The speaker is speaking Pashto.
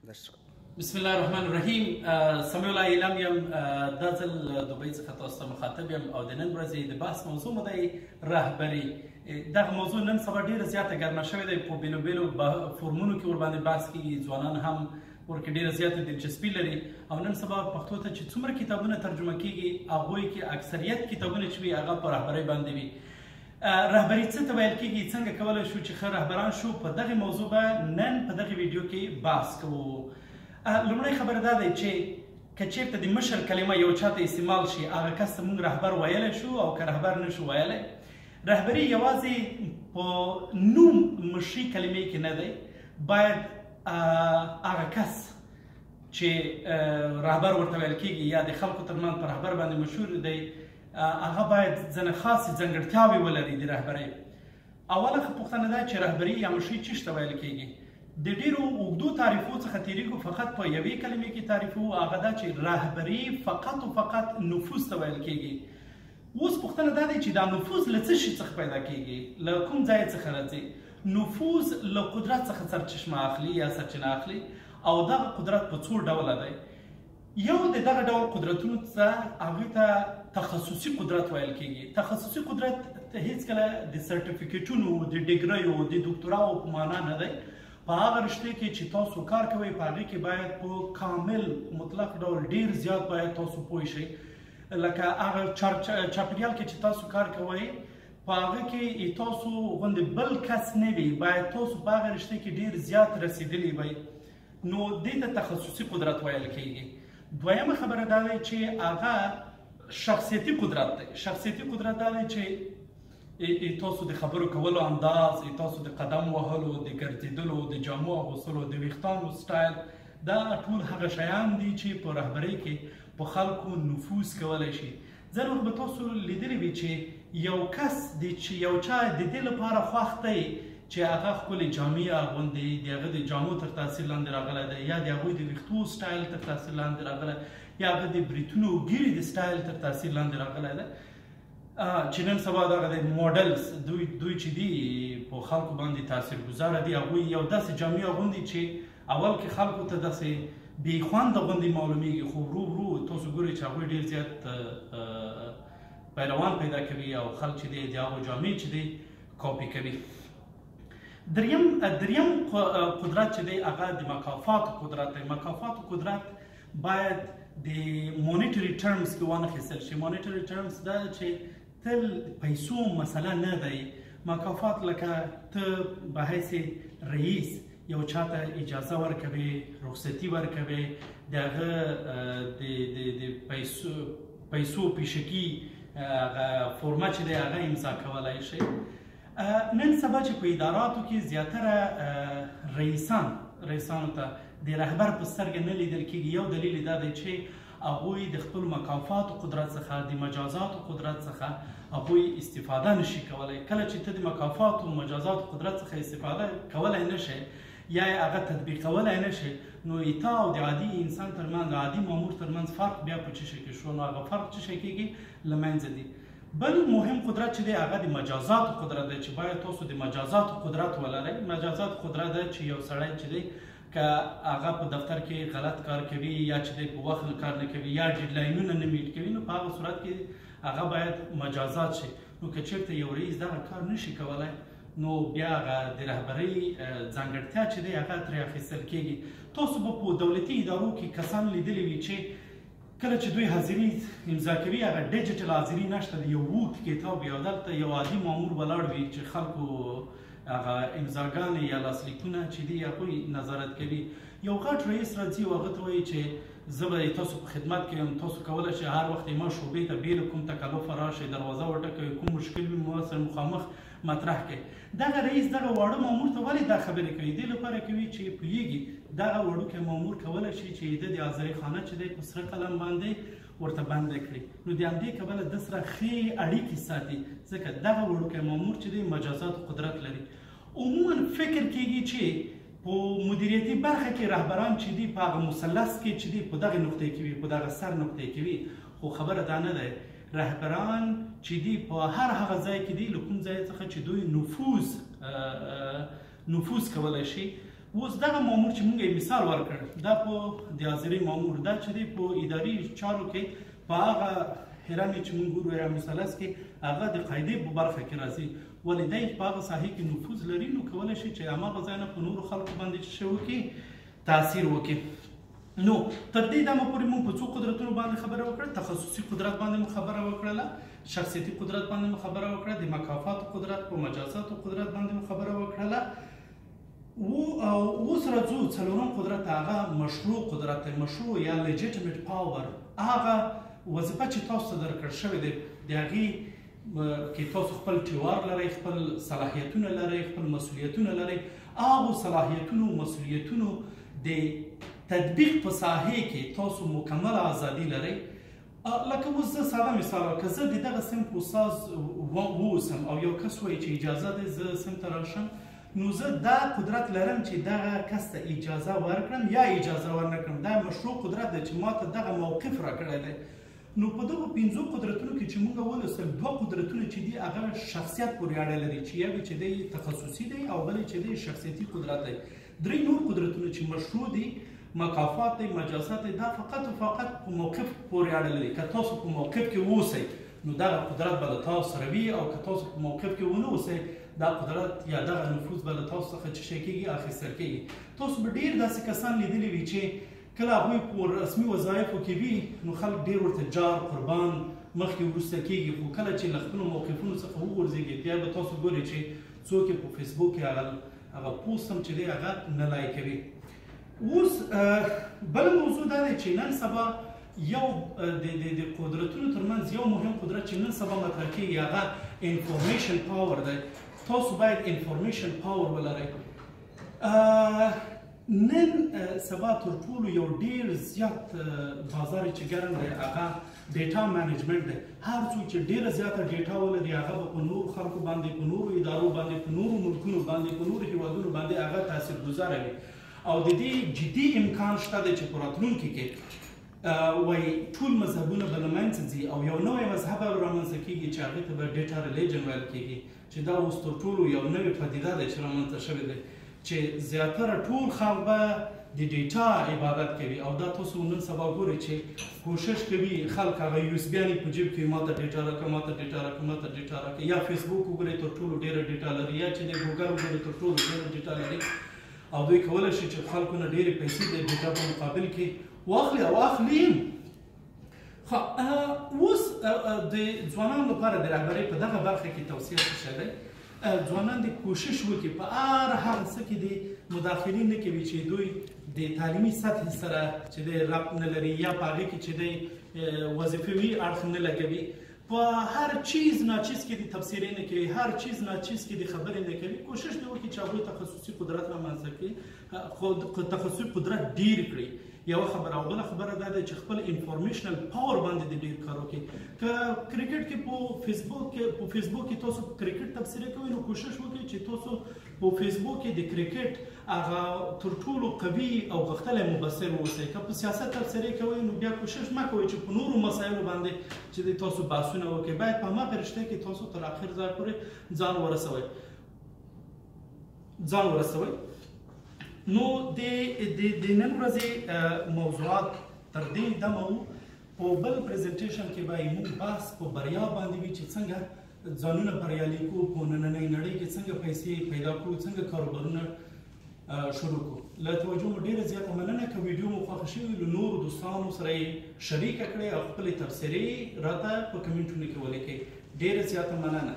بسم الله الرحمن الرحیم. سمیع الله اعلم یم. دا ځل دوبۍ څخه تاسو ته مخاطب یم او د نن ورځې د بحث موضوع مو دی رهبري. دغه موضوع نن سبا ډېره زیاته ګرمه شوې ده. په بیلو بیلو فورمونو کې ورباندې بحث کېږي. ځوانان هم ورکې ډېره زیاته دلچسپي لري او نن سبا پښتو ته چې څومره کتابونه ترجمه کېږي هغوی کې اکثریت کتابونه چې وي هغه په رهبرۍ باندې وي. رهبري څه ته ویل کېږي، څنګه کولی شو چې ښه رهبران شو، په دغې موضوع به نن په دغې ویډیو کې بحث کوو. لومړی خبره دا دی چې که چېرته د مشر کلمه یو چاته استعمال شي هغه کس ته موږ رهبر ویلی شو او که رهبر نه شو ویلی. رهبري یوازې په نوم مشري کلمې کې نه دی، باید هغه کس چې رهبر ورته ویل کېږي یا د خلکو ترمنځ په رهبر باندې مشهور دی هغه باید ځینې خاصې ځانګړتیاوې ولري د رهبرۍ. اوله پوښتنه دا چې رهبري یا مشري څه ته ویل کېږي. د ډېرو اوږدو تعریفو څخه تېرېږو، فقط په یوې کلمې کې تعریفو، هغه دا چې رهبري فقط و فقط نفوذ ته ویل کېږي. اوس پوښتنه دا دی چې دا نفوذ له څه شي څخه پیدا کېږي، له کوم ځای څخه راځي. نفوذ له قدرت څخه سرچشمه اخلي یا سرچینه اخلي او دغه قدرت په څو ډوله دی. یو د دغه ډول قدرتونو څخه هغوی ته تخصصي قدرت ویل کېږي. تخصصي قدرت هېڅکله د سرټیفیکیټونو، د ډیګریو، د دوکتوراو په معنا نه دی. په هغه رشتې کې چې تاسو کار کوئ په هغې کې باید په کامل مطلق ډول ډېر زیات باید تاسو پوه شئ. لکه هغه چاپېریال کې چې تاسو کار کوئ په هغه کې تاسو غوندې بل کس نه وي، باید تاسو په هغه رشتې کې ډېر زیات رسېدلي وئ. نو دې ته تخصصي قدرت ویل کېږي. دویمه خبره دا دی چې هغه شخصیتي قدرت دی. شخصیتي قدرت دا دی چې تاسو د خبرو کولو انداز، تاسو د قدم وهلو، د ګرځېدلو، د جامو اغوستلو، د ویښتانو سټایل، دا ټول هغه شیان دي چې په رهبرۍ کې په خلکو نفوذ کولی شي. ځینې وخت به تاسو لیدلی وي چې یو کس دی چې یو چا د دې لپاره خوښ دی چې هغه ښکلې جامې اغوندي، د هغه د جامو تر تاثیر لاندې راغلی دی، یا د هغوی د ویښتو سټایل تر تاثیر لاندې راغلی، یا هغه د بریتونو ګیرې د سټایل تر تاثیر لاندې راغلی دی. چې نن سبا دغه د موډلز دوی چې دي په خلکو باندې تاثیرګذاره دي، هغوی یو داسې جامې اغوندي چې اول کې خلکو ته داسې بې خونده غوندې معلومیږي، خو ورو ورو تاسو ګورئ چې هغوی ډېر زیات پیروان پیدا کوي او خلک چې دی د هغو جامې چې دی کاپي کوي. دریم قدرت چې دی هغه د مکافاتو قدرت دی. مکافاتو قدرت باید د مونیټري ټرمز کې وانخیستل شي. مونیټري ټرمز دا چې تل پیسو مسله نه دی. مکافات لکه ته به حیث رئیس یو چاته اجازه ورکوي، رخصتي ورکوي، د هغه د پیسو پیشکي فورمه چې دی هغه امضا کولی شي. نن سبا چې په اداراتو کې زیاتره رئیسانو ته د رهبر په سترګه نه لیدل کېږي. یو دلیل دا دی چې هغوی د خپلو مکافاتو قدرت څخه، د مجازاتو قدرت څخه هغوی استفاده نشي کولی. کله چې ته د مکافاتو و مجازاتو قدرت څخه استفاده کولی نه شي یا هغه تطبیقولی نه شي، نو تا او د عادي انسان ترمنځ، د عادي مامور ترمنځ فرق بیا په څه شي کې شو، نو هغه فرق څه شی کېږي؟ له منځه ځي. بل مهم قدرت چې دی هغه د مجازاتو قدرت دی چې باید تاسو د مجازاتو قدرت ولرئ. مجازات قدرت دی چې یو سړی چې دی که هغه په دفتر کې غلط کار کوي یا چې دی په وخت کار نه کوي یا ډیډلاینونه نه میټ کوي، نو په هغه صورت کې هغه باید مجازات شي. نو که چېرته یو رئیس دغه کار نشي کولی نو بیا هغه د رهبرۍ ځانګړتیا چې دی هغه ترې اخیستل کېږي. تاسو به په دولتي ادارو کې کسان لیدلي وي چې کله چې دوی حاضري امضا کوي هغه ډیجیټل حاضري نشته، د یو ووټ کتاب وي او دلته یو عادي مامور ولاړ وي چې خلکو هغه امضاګانې یا لاسلیکونه چې دي هغوی نظارت کوي. یو غټ رئیس راځي او هغه ته وایي چې زه به تاسو په خدمت کې یم، تاسو کولی شئ هر وخت ما شعبې ته بې له کوم تکلفه راشئ، دروازه وټکوئ، کوم مشکل وي مو سره مخامخ مطرح کړئ. دغه رئیس دغه واړه مامور ته ولې دا خبرې کوي؟ دې لپاره کوي چې پوهېږي دغه وړوکی مامور کولی شي چې د حاضرۍ خانه چې دی په سره قلم باندې ورته بنده کړي. نو د همدې کبله د سره ښې اړیکې ساتي، ځکه دغه وړوکی مامور چې دی مجازاتو قدرت لري. عموما فکر کېږي چې په مدیریتي برخه کې رهبران چې دي په هغه مثلث کې چې دي په دغه نقطې کې وي، په دغه سر نقطې کې وي، خو خبره دا نه دی. رهبران چې دي په هر هغه ځای کې دي له کوم ځای څخه چې دوی نفوذ کولی شي اوس دغه مامور چې موږ یې مثال ورکړ دا په د حاضرۍ مامور دا چې دی په اداري چارو کې په هغه هرمې چې موږ ګورو یا مثلث کې هغه د قاعدې په برخه کې راځي ولې دی په هغه ساحې کې نفوذ لري نو کولی شي چې هماغه ځای نه په نورو خلکو باندې چې څه وکړي تاثیر وکړي نو تر دې دمه پورې موږ په څو قدرتونو باندې خبره وکړه تخصصي قدرت باندې مو خبره وکړله شخصیتي قدرت باندې مو خبره وکړه د مکافاتو قدرت په مجازاتو قدرت باندې مو خبره وکړله اوس راځو څلورم قدرت هغه مشروع قدرت دی مشروع یا لیجیټیمیټ پاور هغه وظیفه چې تاسو ته درکړل شوې دی د هغې کې تاسو خپل ټیوار لرئ خپل صلاحیتونه لرئ خپل مسؤلیتونه لرئ هغو صلاحیتونو مسؤلیتونو د تطبیق په ساحې کې تاسو مکمل ازادي لرئ لکه اوس زه ساده مثال که زه د دغه صنف استاد واوسم او یو کس وایي چې اجازه دی زه صنف ته راشم نو زه دا قدرت لرم چې دغه کس ته اجازه ورکړم یا اجازه ورنه کړم دا مشروع قدرت دی چې ما ته دغه موقف راکړی دی نو په دغو 5 قدرتونو کې چې موږ ولوستل 2 قدرتونه چې دي هغه شخصیت پورې اړه لري چې یو چې دی تخصصي دی او بل چې دی شخصیتي قدرت دی 3 نور قدرتونه چې مشروع دي مکافات دی مجازات دی دا فقط او فقط په موقف پورې اړه لري که تاسو په موقف کې اوسئ نو دغه قدرت به له تاسو سره وي او که تاسو په موقف کې ونه اوسئ دا قدرت یا دغه نفوذ به له تاسو څخه چې شی کېږي اخیستل کېږي تاسو به ډېر داسې کسان لیدلي وي چې کله هغوی په رسمي وظایفو کې وي نو خلک ډېر ورته جار قربان مخکې وروسته کېږي خو کله چې له خپلو موقفونو څخه وغورځېږي بیا به تاسو ګورئ چې څوک یې په فیسبوک کې هغه پوسټ هم چې دی هغه نه لایکوي اوس بل موضوع دا دی چې نن سبا یو د قدرتونو ترمنځ یو مهم قدرت چې نن سبا مطرح کېږي هغه انفارمیشن پاور دی تاسو باید انفارمیشن پاور ولرئ نن سبا تر ټولو یو ډیر زیات بازار چې ګرم دی هغه ډیټا مینجمنټ دی هر څوک چې ډیره زیاته ډیټا ولري هغه به په نورو خلکو باندې په نورو ادارو باندې په نورو ملکونو باندې په نورو هیوادونو باندې هغه تاثیرګذاره وي او د دې جدي امکان شته دی چې په راتلونکي کې وایي ټول مذهبونه به له منځه ځي او یو نوی مذهب به رامنځته کېږي چې هغې ته به ډیټا ریلیجن ویل کېږي چې دا اوس تر ټولو یو نوې پدیده دی چې رامنځته شوې دی چې زیاتره ټول خلک به د ډیټا عبادت کوي او دا تاسو نن سبا ګورئ چې کوشش کوي خلک هغه یو اس بیانې په جیب کې ماته ډیټا راکړه ماته ډیټا راکړه ماته ډیټا راکړه یا فیسبوک وګورئ تر ټولو ډیره ډیټا لري یا چې د ګوګل وګورئ تر ټولو ډیره ډیټا لري او دوی کولی شي چې خلکو نه ډیرې پیسې د ډیټا په مقابل کې واخلي او اخلي اوس د ځوانانو لپاره د رهبرۍ په دغه برخه کې توصیه څه شی دی ځوانان د کوشش وکړي په هر هغه څه کې د مداخلې نه کوي چې دوی د تعلیمي سطحې سره چې دی ربط نه لري یا په هغې کې چې دی وظیفوي اړخ نه لګوي په هر چیز ناچیز کې د تبصرې نه کوي هر چیز ناچیز کې د خبرې نه کوي کوشش دې وکړي چې هغوی تخصصي قدرت رامنځته کړي خو تخصصي قدرت ډیر کړي یوه خبره او بله خبره دا ده چې خپل انفارمیشنل پاور باندې د ډیر کار وکړي که کرکټ کې په فیسبوک کې تاسو کرکټ تبصره کوئ نو کوشش وکړئ چې تاسو په فیسبوک کې د کرکټ هغه تر ټولو قوي او غښتلی مبصر واوسئ که په سیاست تبصرې کوئ نو بیا کوشش مه کوئ چې په نورو مسایلو باندې چې د تاسو بحثونه وکړئ باید په هماغه رشته کې تاسو تر اخر ځای پورې ځان ورسوئ نو د نن ورځې موضوعات تر دې دمه وو په بل پریزنټیشن کې به موږ بحث په بریا باندې وي چې څنګه ځانونه بریالي کړو په نننۍ نړۍ کې څنګه پیسې پیدا کړو څنګه کاروبارونه شروع کړو له توجه مو ډېره زیاته مننه که ویډیو مو خوښه شوي له نورو دوستانو سره یې شریکه کړئ او خپلې تبصرې راته په کمنټونو کې ولیکئ ډېره زیاته مننه